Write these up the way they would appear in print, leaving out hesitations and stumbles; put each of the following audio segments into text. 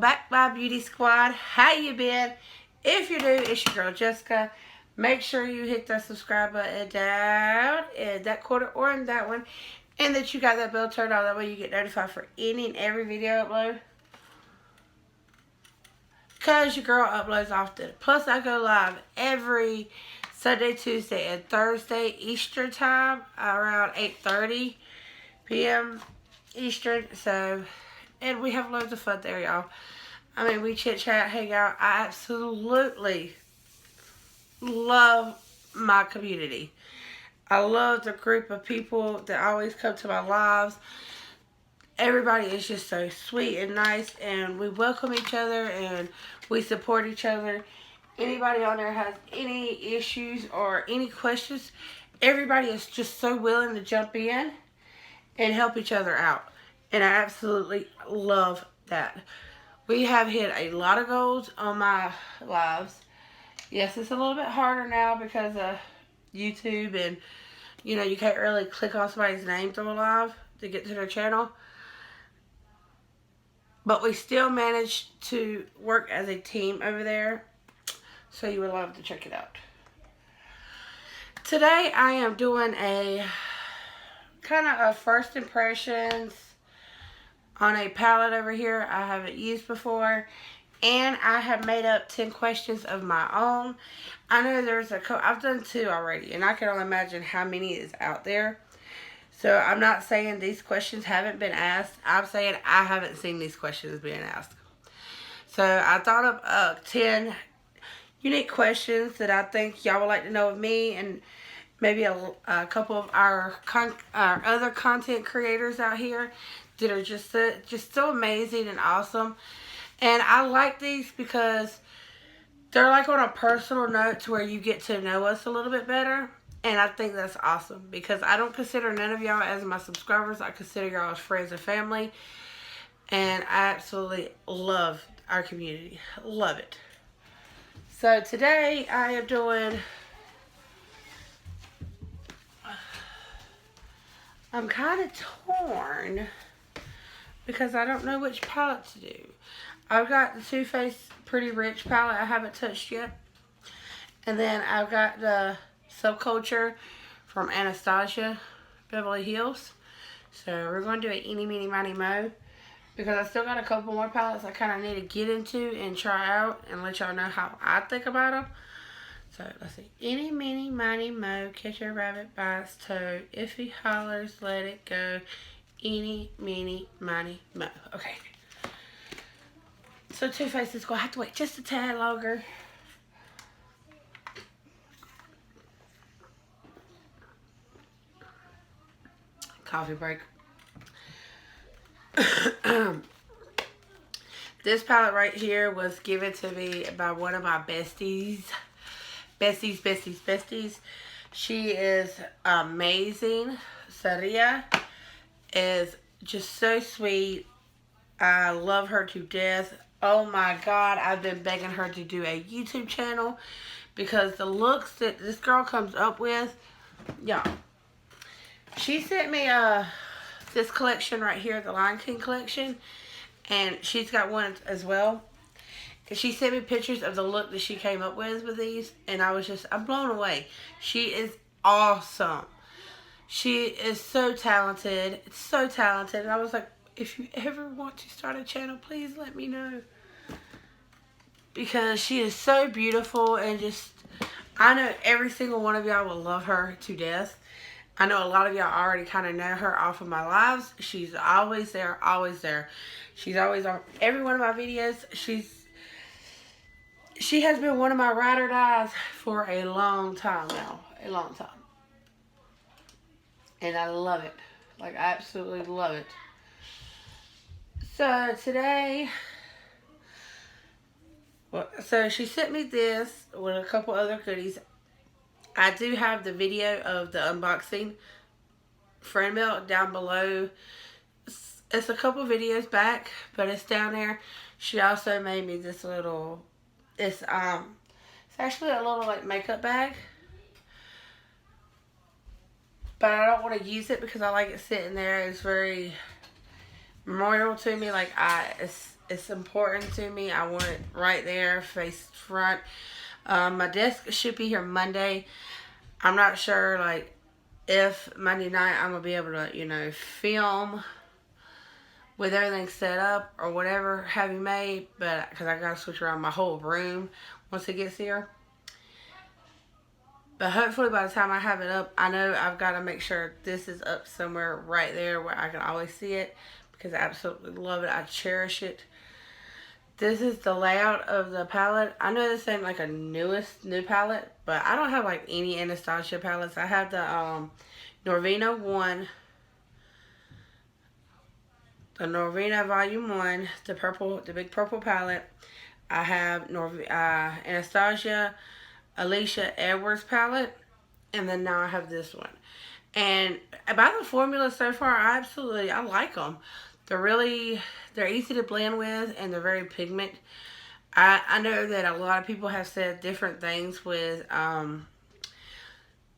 back, my beauty squad. How you been? If you're new, it's your girl Jessica. Make sure you hit that subscribe button down in that corner or in that one, and that you got that bell turned on. That way you get notified for any and every video upload. Because your girl uploads often. Plus, I go live every Sunday, Tuesday, and Thursday Eastern time around 8:30 p.m. Eastern. So, and we have loads of fun there, y'all. I mean, we chit chat, hang out. I absolutely love my community. I love the group of people that always come to my lives. Everybody is just so sweet and nice, and we welcome each other and we support each other. Anybody on there has any issues or any questions, everybody is just so willing to jump in and help each other out. And I absolutely love that. We have hit a lot of goals on my lives. Yes, it's a little bit harder now because of YouTube, and you know, you can't really click on somebody's name through a live to get to their channel. But we still managed to work as a team over there. So you would love to check it out. Today I am doing a kind of a first impressions on a palette over here I haven't used before. And I have made up 10 questions of my own. I know there's I've done 2 already, and I can only imagine how many is out there. So I'm not saying these questions haven't been asked. I'm saying I haven't seen these questions being asked. So I thought of 10 unique questions that I think y'all would like to know of me, and maybe a couple of our other content creators out here that are just so amazing and awesome. And I like these because they're like on a personal note to where you get to know us a little bit better. And I think that's awesome because I don't consider none of y'all as my subscribers. I consider y'all as friends and family. And I absolutely love our community. Love it. So today I am doing, I'm kind of torn because I don't know which palette to do. I've got the Too Faced Pretty Rich palette I haven't touched yet. And then I've got the Subculture from Anastasia Beverly Hills. So we're going to do an eeny, meeny, miny, mo. Because I still got a couple more palettes I kind of need to get into and try out and let y'all know how I think about them. So let's see. Eeny, meeny, miny, mo. Catch a rabbit by its toe. If he hollers, let it go. Eeny, meeny, miny, mo. Okay. So Too Faced is going to have to wait just a tad longer. Coffee break. This palette right here was given to me by one of my besties. Besties. She is amazing. Saria is just so sweet. I love her to death. Oh my God, I've been begging her to do a YouTube channel because the looks that this girl comes up with, y'all. She sent me this collection right here, the Lion King collection, and she's got one as well. And she sent me pictures of the look that she came up with these, and I'm blown away. She is awesome. She is so talented. It's so talented. And I was like, if you ever want to start a channel, please let me know. Because she is so beautiful, and just, I know every single one of y'all will love her to death. I know a lot of y'all already kind of know her off of my lives. She's always there, always there. She's always on every one of my videos. She has been one of my ride or dies for a long time now. A long time. And I love it. Like, I absolutely love it. So today, so she sent me this with a couple other goodies. I do have the video of the unboxing friend mail down below. It's a couple videos back, but it's down there. She also made me this little, it's actually a little like makeup bag. But I don't want to use it because I like it sitting there. It's very memorial to me. Like, It's important to me. I want it right there, face front. My desk should be here Monday. I'm not sure, like, if Monday night I'm going to be able to, you know, film with everything set up or whatever have you made, but because I got to switch around my whole room once it gets here. But hopefully by the time I have it up, I know I've got to make sure this is up somewhere right there where I can always see it, because I absolutely love it. I cherish it. This is the layout of the palette. I know this ain't like a new palette, but I don't have like any Anastasia palettes. I have the Norvina 1, the Norvina Volume 1, the big purple palette. I have Anastasia Alicia Edwards palette, and then now I have this one. And about the formula so far, I like them. They're easy to blend with, and they're very pigment. I know that a lot of people have said different things with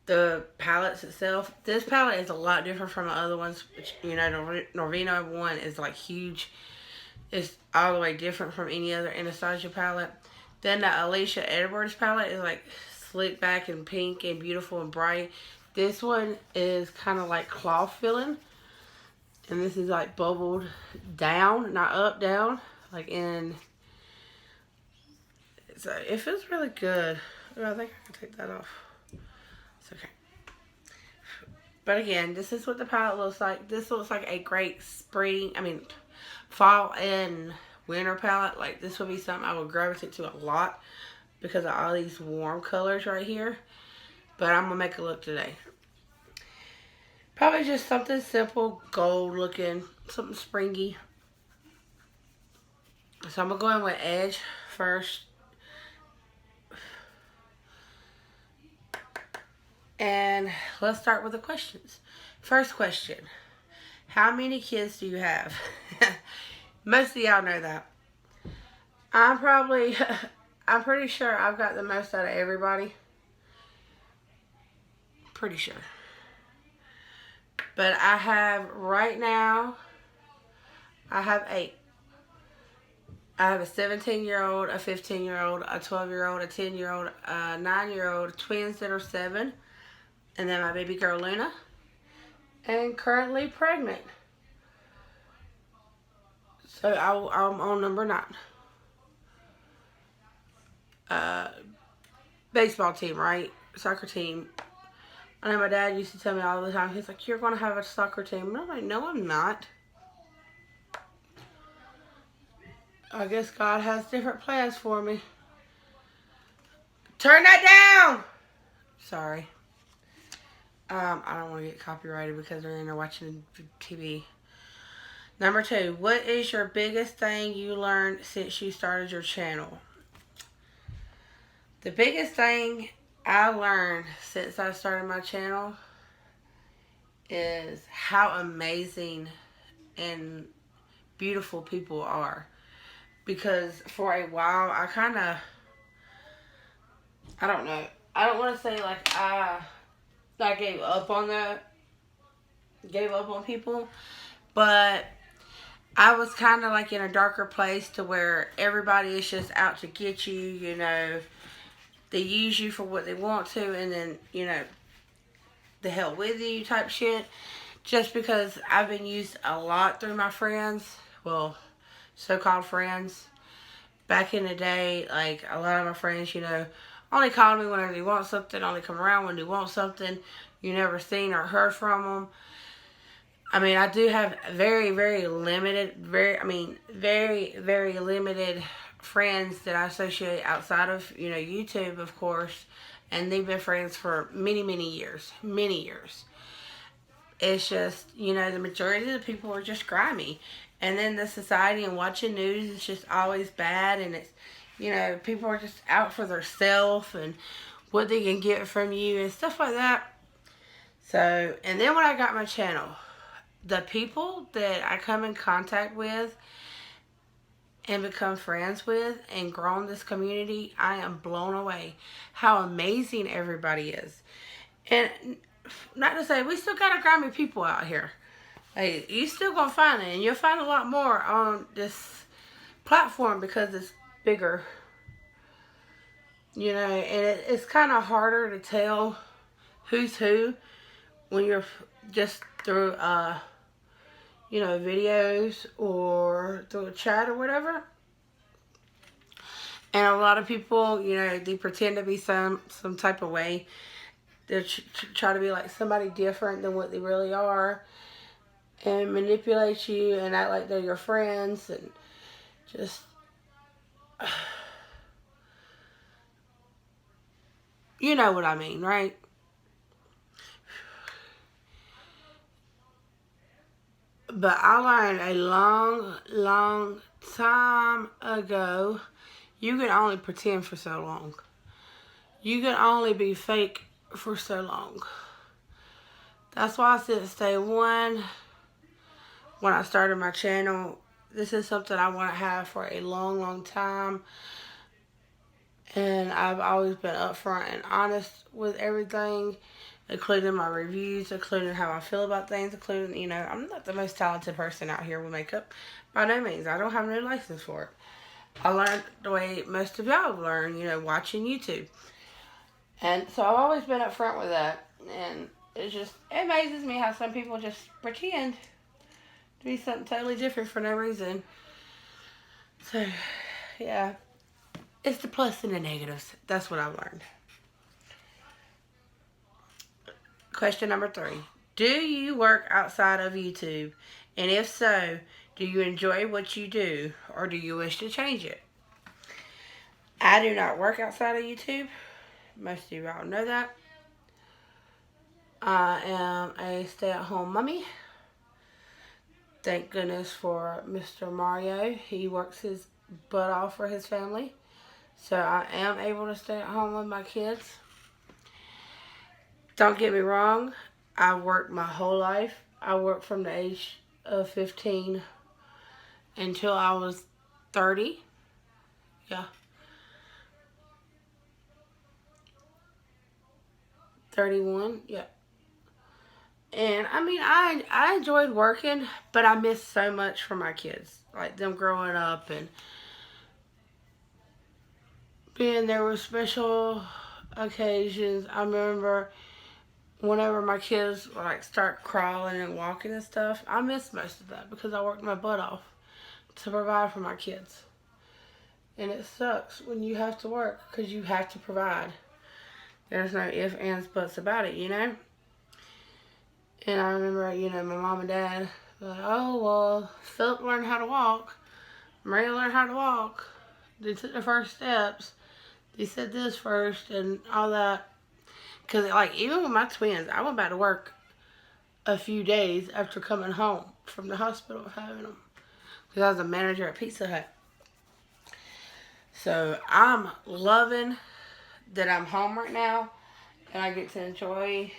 the palettes itself. This palette is a lot different from the other ones, which, you know, Norvina 1 is like huge. It's all the way different from any other Anastasia palette. Then the Alicia Edwards palette is like slick back and pink and beautiful and bright. This one is kind of like cloth filling. And this is like bubbled down, not up, down. Like in... So it feels really good. Oh, I think I can take that off. It's okay. But again, this is what the palette looks like. This looks like a great fall and winter palette. Like, this would be something I would gravitate to a lot because of all these warm colors right here. But I'm gonna make a look today. Probably just something simple, gold looking, something springy. So I'm gonna go in with Edge first. And let's start with the questions. First question: how many kids do you have? Most of y'all know that. I'm pretty sure I've got the most out of everybody. Pretty sure. But I have, right now, I have 8. I have a 17-year-old, a 15-year-old, a 12-year-old, a 10-year-old, a 9-year-old, twins that are 7, and then my baby girl Luna, and currently pregnant. So I'm on number 9. Baseball team, right? Soccer team. I know my dad used to tell me all the time, he's like, you're going to have a soccer team. And I'm like, no, I'm not. I guess God has different plans for me. Turn that down! Sorry. I don't want to get copyrighted because they're in there watching TV. Number 2, what is your biggest thing you learned since you started your channel? The biggest thing I learned since I started my channel is how amazing and beautiful people are. Because for a while, I don't know. I don't want to say like I gave up on people, but I was kind of like in a darker place to where everybody is just out to get you, you know. They use you for what they want to, and then, you know, the hell with you type shit. Just because I've been used a lot through my friends, well, so-called friends. Back in the day, like, a lot of my friends, you know, only call me whenever they want something, only come around when they want something. You never seen or heard from them. I mean, I do have very, very limited, very, very limited friends that I associate outside of, you know, YouTube, of course. And they've been friends for many, many years. Many years. It's just, you know, the majority of the people are just grimy. And then the society and watching news is just always bad. And it's, you know, people are just out for their self and what they can get from you and stuff like that. So, and then when I got my channel, the people that I come in contact with and become friends with and grow in this community, I am blown away how amazing everybody is. And not to say, we still got a grimy people out here. Like, you still gonna find it, and you'll find a lot more on this platform because it's bigger. You know, and it's kind of harder to tell who's who when you're just through, you know, videos or through a chat or whatever. And a lot of people, you know, they pretend to be some type of way. They try to be like somebody different than what they really are, and manipulate you and act like they're your friends, and just you know what I mean, right? But I learned a long time ago, you can only pretend for so long. You can only be fake for so long. That's why I said stay one. When I started my channel, this is something I want to have for a long time. And I've always been upfront and honest with everything, including my reviews, including how I feel about things, including, you know, I'm not the most talented person out here with makeup. By no means. I don't have no license for it. I learned the way most of y'all learn, you know, watching YouTube. And so I've always been upfront with that. And it amazes me how some people just pretend to be something totally different for no reason. So, yeah. It's the plus and the negatives. That's what I've learned. Question number 3. Do you work outside of YouTube? And if so, do you enjoy what you do? Or do you wish to change it? I do not work outside of YouTube. Most of you all know that. I am a stay-at-home mommy. Thank goodness for Mr. Mario. He works his butt off for his family. So I am able to stay at home with my kids. Don't get me wrong. I worked my whole life. I worked from the age of 15 until I was 30. Yeah. 31. Yeah. And I mean, I enjoyed working, but I missed so much from my kids. Like them growing up and being there with special occasions. I remember whenever my kids would like start crawling and walking and stuff, I missed most of that because I worked my butt off to provide for my kids. And it sucks when you have to work because you have to provide. There's no ifs, ands, buts about it, you know? And I remember, you know, my mom and dad were like, oh, well, Philip learned how to walk. Maria learned how to walk. They took the first steps. They said this first and all that. Because, like, even with my twins, I went back to work a few days after coming home from the hospital having them. Because I was a manager at Pizza Hut. So, I'm loving that I'm home right now. And I get to enjoy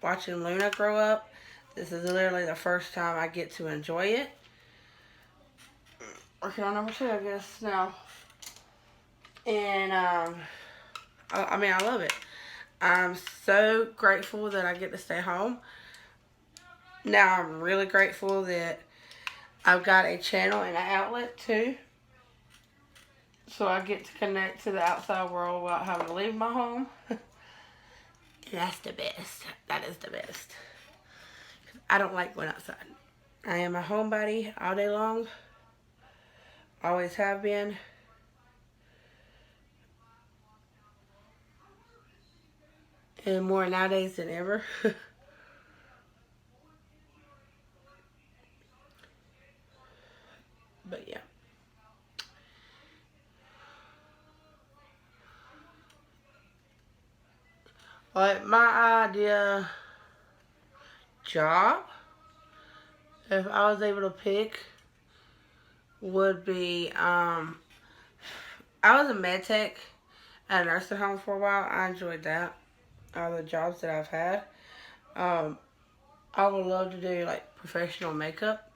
watching Luna grow up. This is literally the first time I get to enjoy it. Working on number 2, I guess, now. And, I mean, I love it. I'm so grateful that I get to stay home. Now I'm really grateful that I've got a channel and an outlet too. So I get to connect to the outside world without having to leave my home. That's the best. That is the best. I don't like going outside. I am a homebody all day long. Always have been. And more nowadays than ever. But yeah. Like my idea job, if I was able to pick, would be, I was a med tech at a nursing home for a while. I enjoyed that. All the jobs that I've had. I would love to do like professional makeup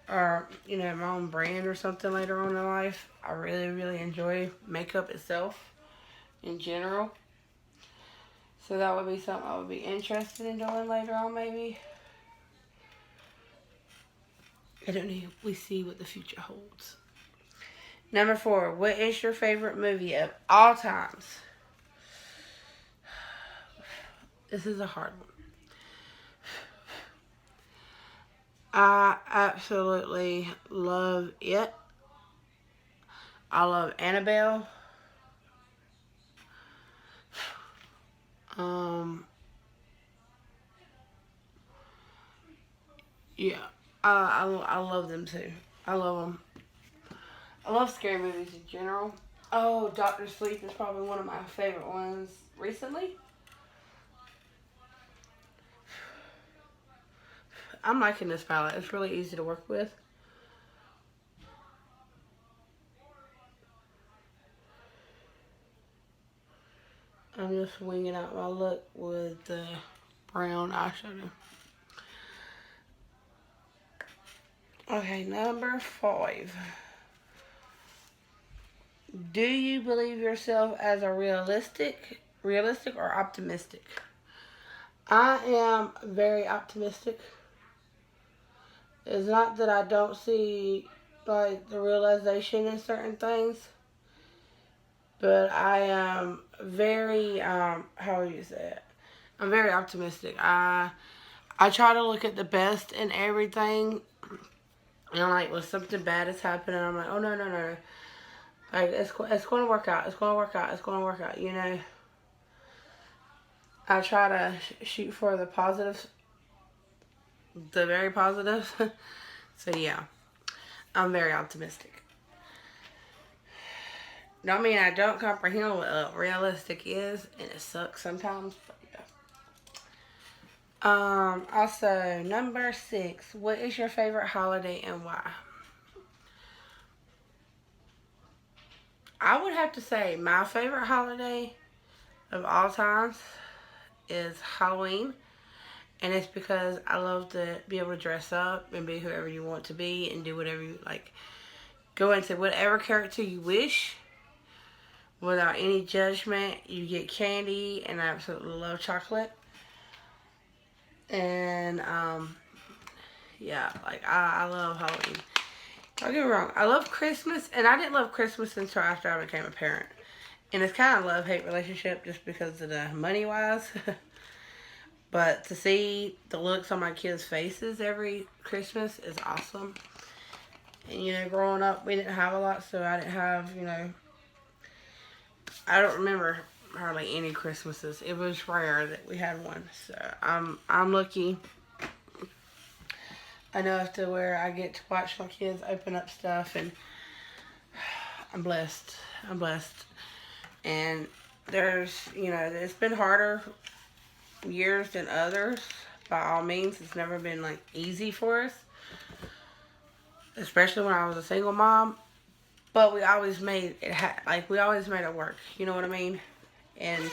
or, you know, my own brand or something later on in life. I really enjoy makeup itself in general. So that would be something I would be interested in doing later on maybe. I don't know. We see what the future holds. Number 4, what is your favorite movie of all times? This is a hard one. I absolutely love it. I love Annabelle. Yeah, I love them too. I love them. I love scary movies in general. Oh, Doctor Sleep is probably one of my favorite ones recently. I'm liking this palette. It's really easy to work with. I'm just winging out my look with the brown eyeshadow. Okay, number 5. Do you believe yourself as a realistic or optimistic? I am very optimistic. It's not that I don't see like the realization in certain things, but I am very how would you say it? I'm very optimistic. I try to look at the best in everything. And like when something bad is happening, I'm like, oh no no no, like it's going to work out. It's going to work out. It's going to work out. You know. I try to shoot for the positives, the very positives. So yeah, I'm very optimistic. I mean, I don't comprehend what realistic is, and it sucks sometimes. But yeah. Also, number 6. What is your favorite holiday and why? I would have to say my favorite holiday of all times is Halloween. And it's because I love to be able to dress up and be whoever you want to be and do whatever you like. Go into whatever character you wish without any judgment. You get candy, and I absolutely love chocolate. And, yeah, like, I love Halloween. Don't get me wrong. I love Christmas, and I didn't love Christmas until after I became a parent. And it's kind of a love-hate relationship just because of the money-wise. But to see the looks on my kids' faces every Christmas is awesome. And, you know, growing up, we didn't have a lot, so I didn't have, you know, I don't remember hardly any Christmases. It was rare that we had one. So I'm lucky enough to where I get to watch my kids open up stuff, and I'm blessed. I'm blessed. And there's, you know, it's been harder years than others. By all means, it's never been like easy for us, especially when I was a single mom. But we always made it we always made it work. You know what I mean? And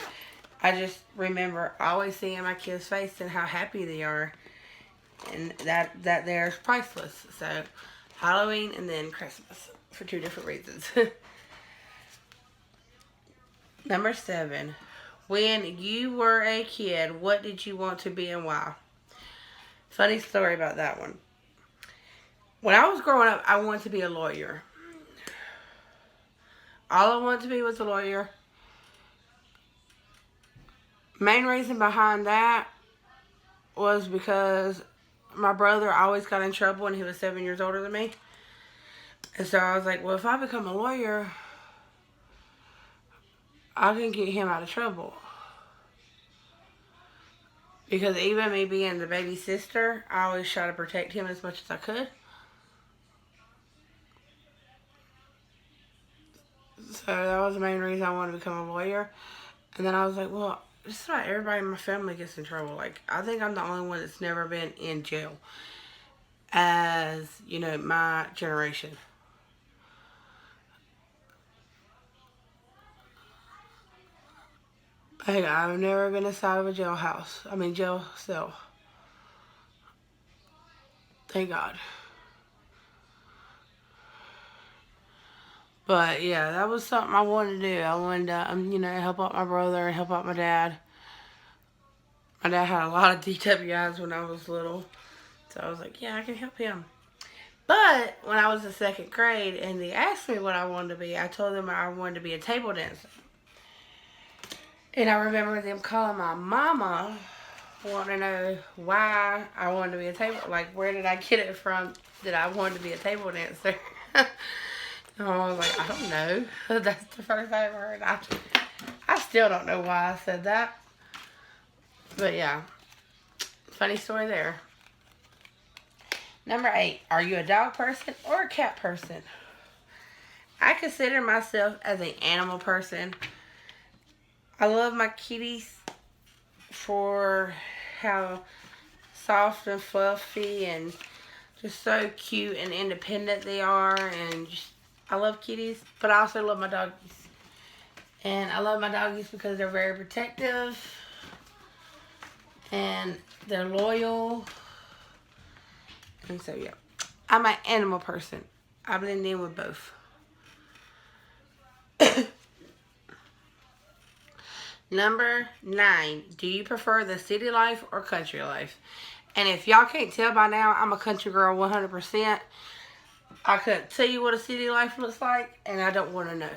I just remember always seeing my kids' face and how happy they are, and that there's priceless. So Halloween and then Christmas for 2 different reasons. Number 7. When you were a kid, what did you want to be and why? Funny story about that one. When I was growing up, I wanted to be a lawyer. All I wanted to be was a lawyer. Main reason behind that was because my brother always got in trouble when he was 7 years older than me. And so I was like, well, if I become a lawyer, I can get him out of trouble. Because even me being the baby sister, I always try to protect him as much as I could. So that was the main reason I wanted to become a lawyer. And then I was like, well, just about everybody in my family gets in trouble. Like, I think I'm the only one that's never been in jail as, you know, my generation. Like, I've never been inside of a jail cell. Thank God. But yeah, that was something I wanted to do. I wanted to, you know, help out my brother and help out my dad. My dad had a lot of DWIs when I was little. So I was like, yeah, I can help him. But when I was in second grade and they asked me what I wanted to be, I told them I wanted to be a table dancer. And I remember them calling my mama, wanting to know why I wanted to be a table, like where did I get it from that I wanted to be a table dancer. And I was like, I don't know. That's the first I ever heard. I still don't know why I said that. But yeah, funny story there. Number 8, are you a dog person or a cat person? I consider myself as an animal person. I love my kitties for how soft and fluffy and just so cute and independent they are. And just, I love kitties, but I also love my doggies. And I love my doggies because they're very protective and they're loyal. And so, yeah, I'm an animal person. I blend in with both. Number 9, do you prefer the city life or country life? And if y'all can't tell by now, I'm a country girl 100%. I couldn't tell you what a city life looks like, and I don't want to know,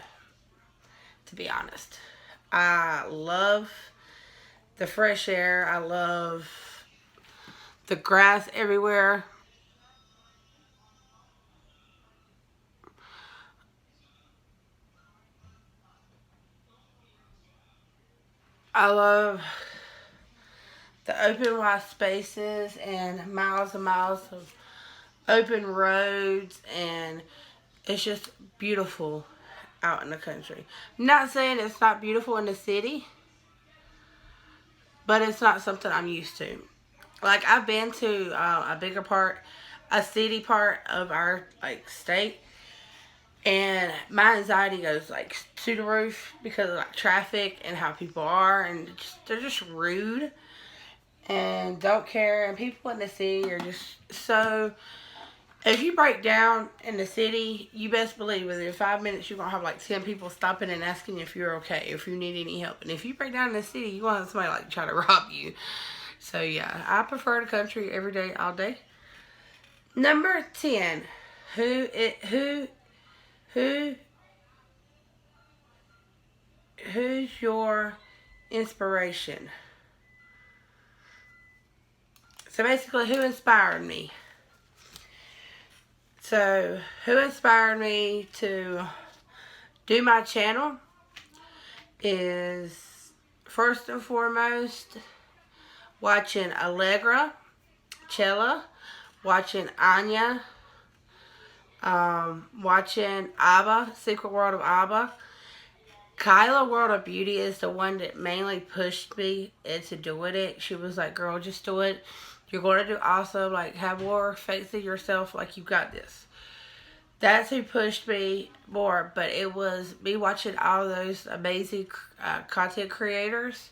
to be honest. I love the fresh air. I love the grass everywhere. I love the open wide spaces and miles of open roads, and it's just beautiful out in the country. I'm not saying it's not beautiful in the city, but it's not something I'm used to. Like, I've been to a bigger part, a city part of our like state, and my anxiety goes like to the roof because of like traffic and how people are, and they're just rude and don't care. And people in the city are just so. If you break down in the city, you best believe within 5 minutes you're gonna have like 10 people stopping and asking if you're okay, if you need any help. And if you break down in the city, you want somebody like try to rob you. So yeah, I prefer the country every day, all day. Number 10, who's your inspiration? So basically, who inspired me? So, who inspired me to do my channel is, first and foremost, watching Allegra, Chella, watching Anya, watching Abba, Secret World of Abba. Kyla World of Beauty is the one that mainly pushed me into doing it. She was like, girl, just do it. You're going to do awesome. Like, have more faith in yourself. Like, you got this. That's who pushed me more. But it was me watching all those amazing content creators.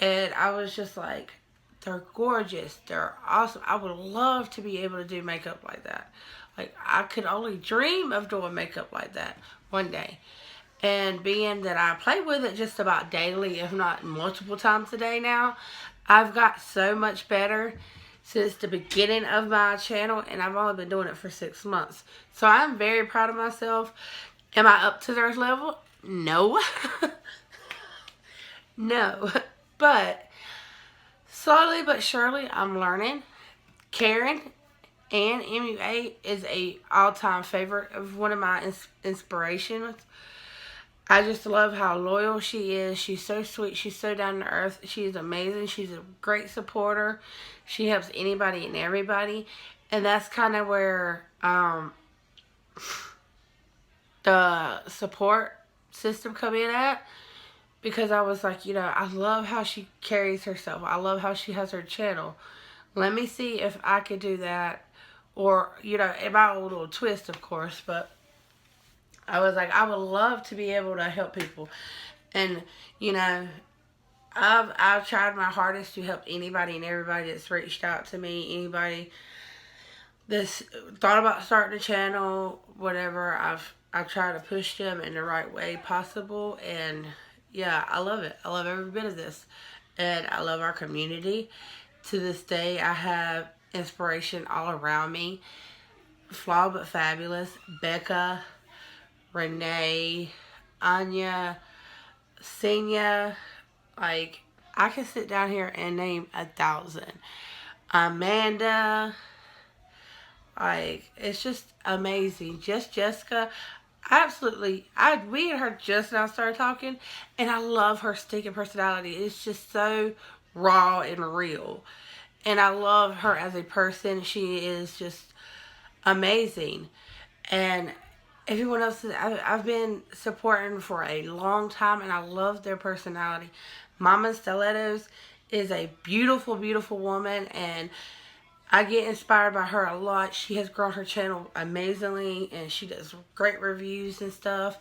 And I was just like, they're gorgeous. They're awesome. I would love to be able to do makeup like that. Like, I could only dream of doing makeup like that one day. And being that I play with it just about daily, if not multiple times a day now, I've got so much better since the beginning of my channel, and I've only been doing it for 6 months. So I'm very proud of myself. Am I up to their level? No. No. But slowly but surely, I'm learning. Karen and MUA is a all-time favorite of one of my inspirations. I just love how loyal she is. She's so sweet. She's so down to earth. She's amazing. She's a great supporter. She helps anybody and everybody. And that's kind of where the support system come in at. Because I was like, I love how she carries herself. I love how she has her channel. Let me see if I could do that. Or, in my own little twist, of course. But I was like, I would love to be able to help people. And, I've tried my hardest to help anybody and everybody that's reached out to me. Anybody that's thought about starting a channel, whatever. I've tried to push them in the right way possible. And, yeah, I love it. I love every bit of this. And I love our community. To this day, I have inspiration all around me Flawed but Fabulous, Becca, Renee, Anya, Senia. Like, I can sit down here and name 1,000. Amanda. Like, it's just amazing. Just Jessica. Absolutely. We and her just now started talking, and I love her stinking personality. It's just so raw and real. And I love her as a person. She is just amazing. And everyone else, I've been supporting for a long time, and I love their personality. Mama Stilettos is a beautiful, beautiful woman, and I get inspired by her a lot. She has grown her channel amazingly, and she does great reviews and stuff.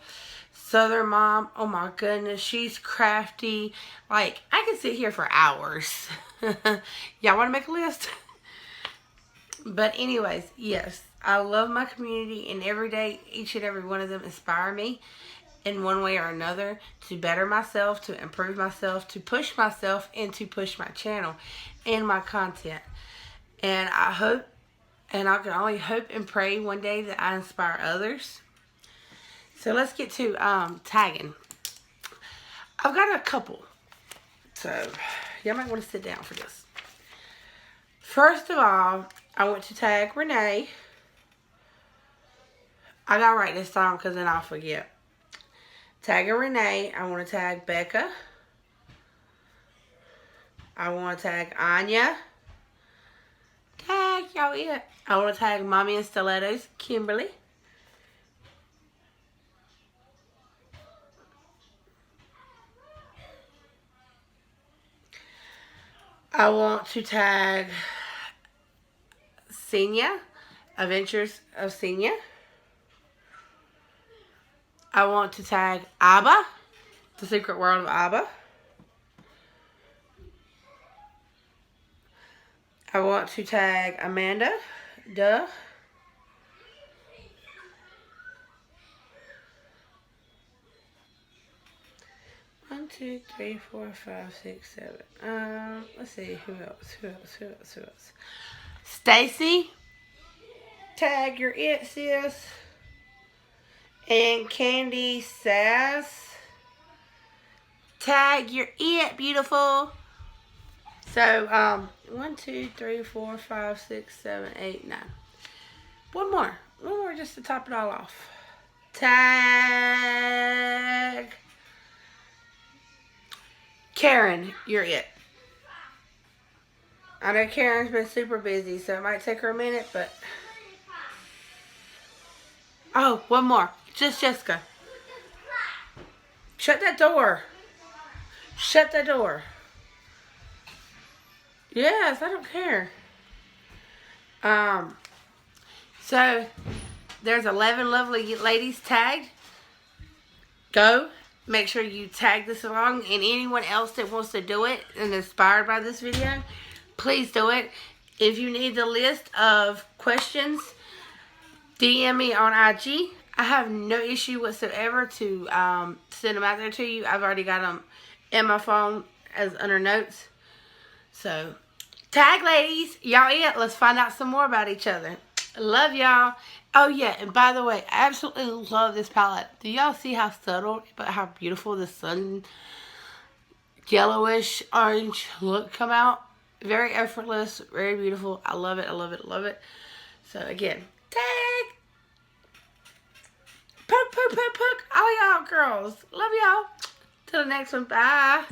Southern Mom, oh my goodness, she's crafty. Like, I could sit here for hours. Y'all want to make a list? But anyways, yes, I love my community, and every day, each and every one of them inspire me in one way or another to better myself, to improve myself, to push myself, and to push my channel and my content. And I hope, and I can only hope and pray one day that I inspire others. So let's get to tagging. I've got a couple. So y'all might want to sit down for this. First of all, I want to tag Renee. I gotta write this down because then I'll forget. Tagging Renee. I want to tag Becca. I want to tag Anya. Tag y'all it. I want to tag Mommy and Stilettos, Kimberly. I want to tag Senia, Adventures of Senia. I want to tag Abba, The Secret World of Abba. I want to tag Amanda, duh. One, two, three, 4, 5, 6, 7. Let's see, who else? Stacy, tag your it, sis. And Candy Sass, tag your it, beautiful. So, 1, 2, 3, 4, 5, 6, 7, 8, 9. One more just to top it all off. Tag Karen, you're it. I know Karen's been super busy, so it might take her a minute, but... Oh, one more. Just Jessica. Shut that door. Shut that door. Yes, I don't care. So, there's 11 lovely ladies tagged. Go. Make sure you tag this along, and anyone else that wants to do it and inspired by this video, please do it. If you need the list of questions, DM me on IG. I have no issue whatsoever to send them out there to you. I've already got them in my phone as under notes. So, tag ladies. Y'all it. Let's find out some more about each other. Love y'all. Oh yeah, and by the way, I absolutely love this palette. Do y'all see how subtle but how beautiful the sun yellowish orange look come out? Very effortless, very beautiful. I love it, I love it, I love it. So again, tag. Poke, poke, poke, poke. All y'all girls. Love y'all. Till the next one. Bye.